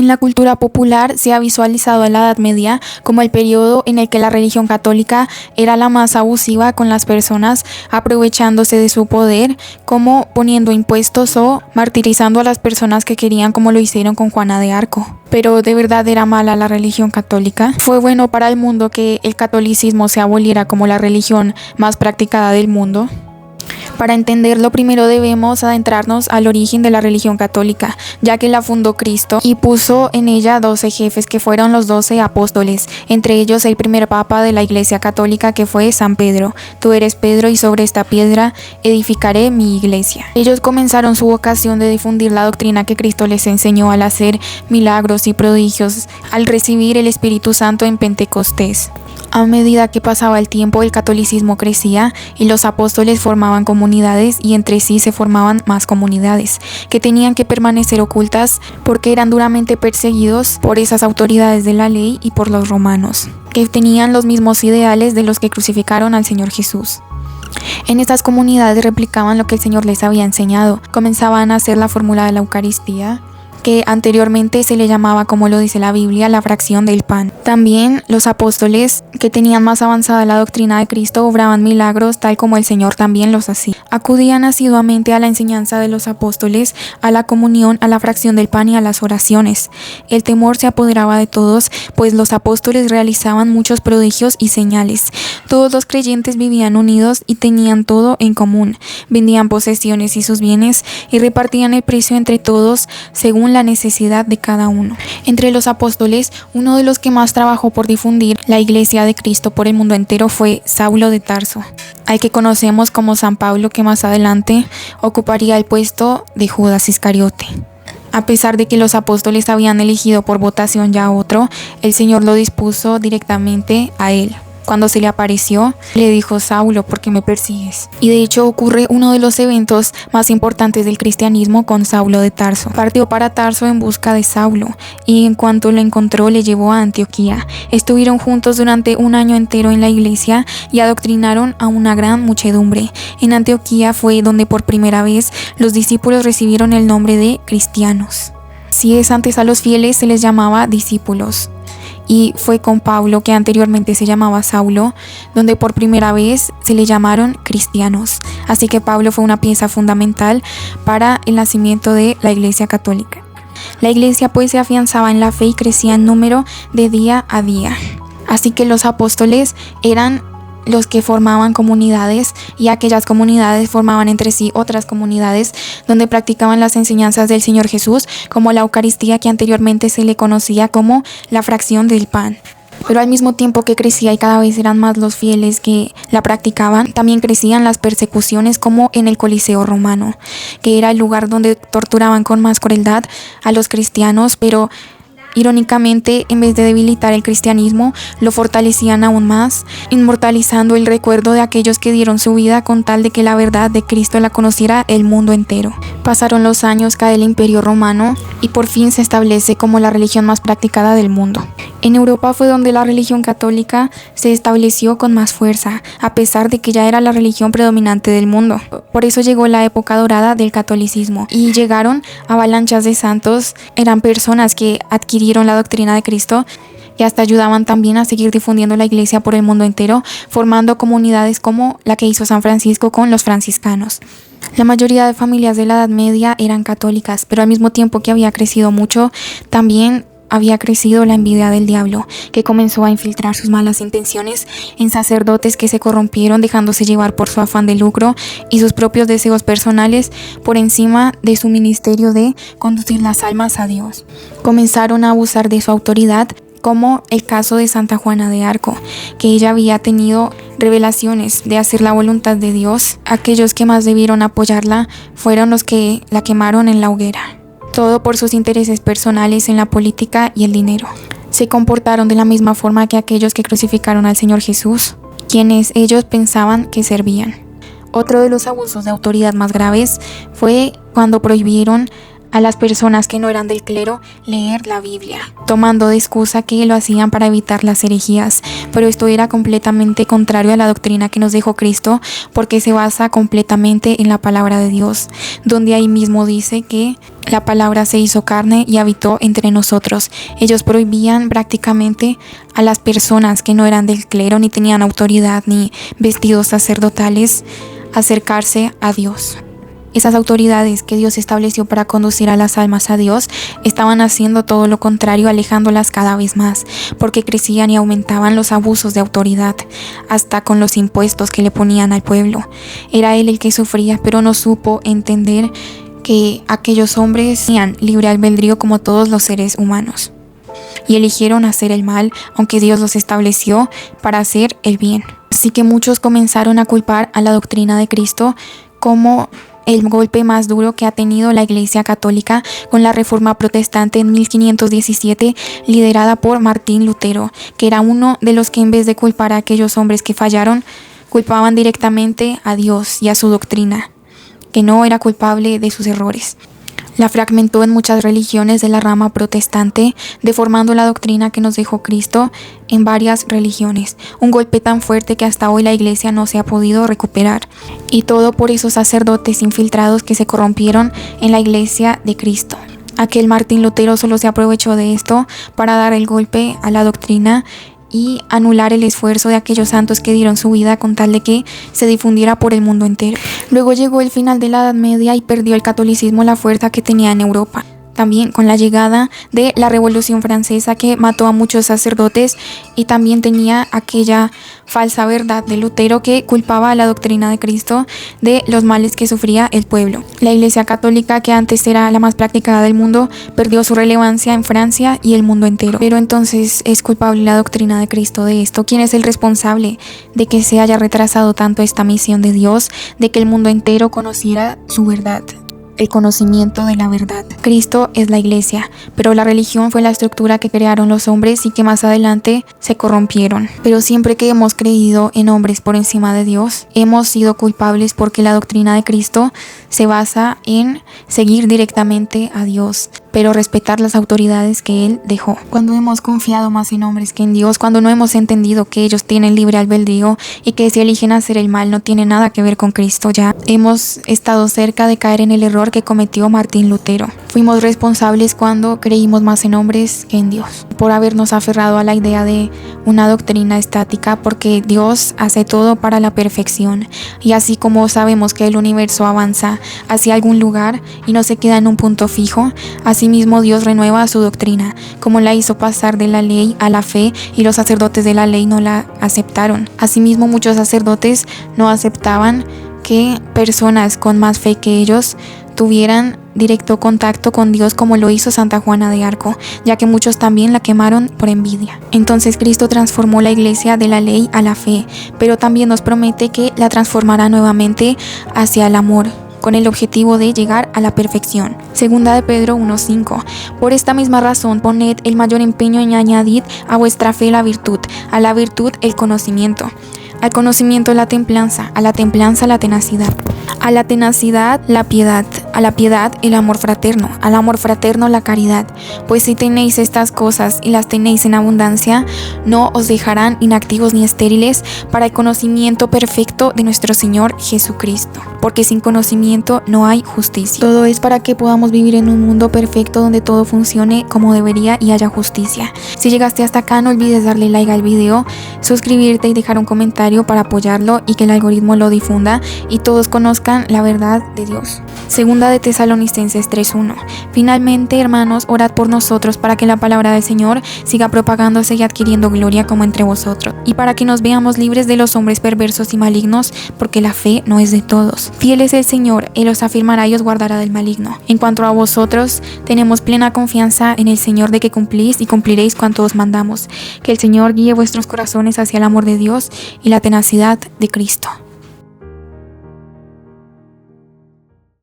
En la cultura popular se ha visualizado a la Edad Media como el periodo en el que la religión católica era la más abusiva con las personas, aprovechándose de su poder, como poniendo impuestos o martirizando a las personas que querían, como lo hicieron con Juana de Arco. Pero ¿de verdad era mala la religión católica? ¿Fue bueno para el mundo que el catolicismo se aboliera como la religión más practicada del mundo? Para entenderlo, primero debemos adentrarnos al origen de la religión católica, ya que la fundó Cristo y puso en ella 12 jefes que fueron los 12 apóstoles, entre ellos el primer papa de la Iglesia Católica, que fue San Pedro. Tú eres Pedro y sobre esta piedra edificaré mi iglesia. Ellos comenzaron su vocación de difundir la doctrina que Cristo les enseñó al hacer milagros y prodigios, al recibir el Espíritu Santo en Pentecostés. A medida que pasaba el tiempo, el catolicismo crecía y los apóstoles formaban comunidades y entre sí se formaban más comunidades que tenían que permanecer ocultas porque eran duramente perseguidos por esas autoridades de la ley y por los romanos, que tenían los mismos ideales de los que crucificaron al Señor Jesús. En estas comunidades replicaban lo que el Señor les había enseñado, comenzaban a hacer la fórmula de la Eucaristía, que anteriormente se le llamaba, como lo dice la Biblia, la fracción del pan. También los apóstoles, que tenían más avanzada la doctrina de Cristo, obraban milagros tal como el Señor también los hacía. Acudían asiduamente a la enseñanza de los apóstoles, a la comunión, a la fracción del pan y a las oraciones. El temor se apoderaba de todos, pues los apóstoles realizaban muchos prodigios y señales. Todos los creyentes vivían unidos y tenían todo en común. Vendían posesiones y sus bienes y repartían el precio entre todos según la necesidad de cada uno. Entre los apóstoles, uno de los que más trabajó por difundir la Iglesia de Cristo por el mundo entero fue Saulo de Tarso, al que conocemos como San Pablo, que más adelante ocuparía el puesto de Judas Iscariote. A pesar de que los apóstoles habían elegido por votación ya a otro, el Señor lo dispuso directamente a él. Cuando se le apareció, le dijo: Saulo, ¿por qué me persigues? Y de hecho ocurre uno de los eventos más importantes del cristianismo con Saulo de Tarso. Partió para Tarso en busca de Saulo y en cuanto lo encontró le llevó a Antioquía. Estuvieron juntos durante un año entero en la iglesia y adoctrinaron a una gran muchedumbre. En Antioquía fue donde por primera vez los discípulos recibieron el nombre de cristianos. Si es antes a los fieles se les llamaba discípulos. Y fue con Pablo, que anteriormente se llamaba Saulo, donde por primera vez se le llamaron cristianos. Así que Pablo fue una pieza fundamental para el nacimiento de la Iglesia Católica. La Iglesia pues se afianzaba en la fe y crecía en número de día a día. Así que los apóstoles eran los que formaban comunidades y aquellas comunidades formaban entre sí otras comunidades donde practicaban las enseñanzas del Señor Jesús, como la Eucaristía, que anteriormente se le conocía como la fracción del pan. Pero al mismo tiempo que crecía y cada vez eran más los fieles que la practicaban, también crecían las persecuciones, como en el Coliseo romano, que era el lugar donde torturaban con más crueldad a los cristianos, pero irónicamente, en vez de debilitar el cristianismo, lo fortalecían aún más, inmortalizando el recuerdo de aquellos que dieron su vida con tal de que la verdad de Cristo la conociera el mundo entero. Pasaron los años, cae el Imperio Romano y por fin se establece como la religión más practicada del mundo. En Europa fue donde la religión católica se estableció con más fuerza, a pesar de que ya era la religión predominante del mundo. Por eso llegó la época dorada del catolicismo y llegaron avalanchas de santos. Eran personas que adquirieron la doctrina de Cristo y hasta ayudaban también a seguir difundiendo la iglesia por el mundo entero, formando comunidades como la que hizo San Francisco con los franciscanos. La mayoría de familias de la Edad Media eran católicas, pero al mismo tiempo que había crecido mucho, también había crecido la envidia del diablo, que comenzó a infiltrar sus malas intenciones en sacerdotes que se corrompieron, dejándose llevar por su afán de lucro y sus propios deseos personales por encima de su ministerio de conducir las almas a Dios. Comenzaron a abusar de su autoridad, como el caso de Santa Juana de Arco, que ella había tenido revelaciones de hacer la voluntad de Dios. Aquellos que más debieron apoyarla fueron los que la quemaron en la hoguera. Todo por sus intereses personales en la política y el dinero. Se comportaron de la misma forma que aquellos que crucificaron al Señor Jesús, quienes ellos pensaban que servían. Otro de los abusos de autoridad más graves fue cuando prohibieron a las personas que no eran del clero leer la Biblia, tomando de excusa que lo hacían para evitar las herejías. pero esto era completamente contrario a la doctrina que nos dejó Cristo, porque se basa completamente en la palabra de Dios, donde ahí mismo dice que la palabra se hizo carne y habitó entre nosotros. Ellos prohibían prácticamente a las personas que no eran del clero, ni tenían autoridad, ni vestidos sacerdotales, acercarse a Dios. Esas autoridades que Dios estableció para conducir a las almas a Dios estaban haciendo todo lo contrario, alejándolas cada vez más, porque crecían y aumentaban los abusos de autoridad, hasta con los impuestos que le ponían al pueblo. Era él el que sufría, pero no supo entender que aquellos hombres tenían libre albedrío como todos los seres humanos, y eligieron hacer el mal, aunque Dios los estableció para hacer el bien. Así que muchos comenzaron a culpar a la doctrina de Cristo como el golpe más duro que ha tenido la Iglesia Católica con la Reforma Protestante en 1517, liderada por Martín Lutero, que era uno de los que, en vez de culpar a aquellos hombres que fallaron, culpaban directamente a Dios y a su doctrina, que no era culpable de sus errores. La fragmentó en muchas religiones de la rama protestante, deformando la doctrina que nos dejó Cristo en varias religiones. Un golpe tan fuerte que hasta hoy la Iglesia no se ha podido recuperar. Y todo por esos sacerdotes infiltrados que se corrompieron en la Iglesia de Cristo. Aquel Martín Lutero solo se aprovechó de esto para dar el golpe a la doctrina y anular el esfuerzo de aquellos santos que dieron su vida con tal de que se difundiera por el mundo entero. Luego llegó el final de la Edad Media y perdió el catolicismo la fuerza que tenía en Europa. También con la llegada de la Revolución Francesa, que mató a muchos sacerdotes, y también tenía aquella falsa verdad de Lutero que culpaba a la doctrina de Cristo de los males que sufría el pueblo. La Iglesia Católica, que antes era la más practicada del mundo, perdió su relevancia en Francia y el mundo entero. Pero entonces, ¿es culpable la doctrina de Cristo de esto? ¿Quién es el responsable de que se haya retrasado tanto esta misión de Dios, de que el mundo entero conociera su verdad? El conocimiento de la verdad. Cristo es la Iglesia, pero la religión fue la estructura que crearon los hombres y que más adelante se corrompieron. Pero siempre que hemos creído en hombres por encima de Dios, hemos sido culpables, porque la doctrina de Cristo se basa en seguir directamente a Dios, pero respetar las autoridades que Él dejó. Cuando hemos confiado más en hombres que en Dios, cuando no hemos entendido que ellos tienen libre albedrío y que si eligen hacer el mal no tiene nada que ver con Cristo, ya hemos estado cerca de caer en el error que cometió Martín Lutero. Fuimos responsables cuando creímos más en hombres que en Dios, por habernos aferrado a la idea de una doctrina estática, porque Dios hace todo para la perfección, y así como sabemos que el universo avanza hacia algún lugar y no se queda en un punto fijo, asimismo Dios renueva su doctrina, como la hizo pasar de la ley a la fe, y los sacerdotes de la ley no la aceptaron. Asimismo, muchos sacerdotes no aceptaban que personas con más fe que ellos tuvieran directo contacto con Dios, como lo hizo Santa Juana de Arco, ya que muchos también la quemaron por envidia. Entonces Cristo transformó la Iglesia de la ley a la fe, pero también nos promete que la transformará nuevamente hacia el amor, con el objetivo de llegar a la perfección. Segunda de Pedro 1:5. Por esta misma razón, poned el mayor empeño en añadir a vuestra fe la virtud, a la virtud el conocimiento, al conocimiento la templanza, a la templanza la tenacidad, a la tenacidad la piedad, a la piedad el amor fraterno, al amor fraterno la caridad. Pues si tenéis estas cosas y las tenéis en abundancia, no os dejarán inactivos ni estériles para el conocimiento perfecto de nuestro Señor Jesucristo. Porque sin conocimiento no hay justicia. Todo es para que podamos vivir en un mundo perfecto donde todo funcione como debería y haya justicia. Si llegaste hasta acá, no olvides darle like al video, suscribirte y dejar un comentario para apoyarlo y que el algoritmo lo difunda y todos conozcan la verdad de Dios. Segunda de Tesalonicenses 3:1. Finalmente, hermanos, orad por nosotros para que la palabra del Señor siga propagándose y adquiriendo gloria como entre vosotros, y para que nos veamos libres de los hombres perversos y malignos, porque la fe no es de todos. Fiel es el Señor, Él os afirmará y os guardará del maligno. En cuanto a vosotros, tenemos plena confianza en el Señor de que cumplís y cumpliréis cuanto os mandamos. Que el Señor guíe vuestros corazones hacia el amor de Dios y la tenacidad de Cristo.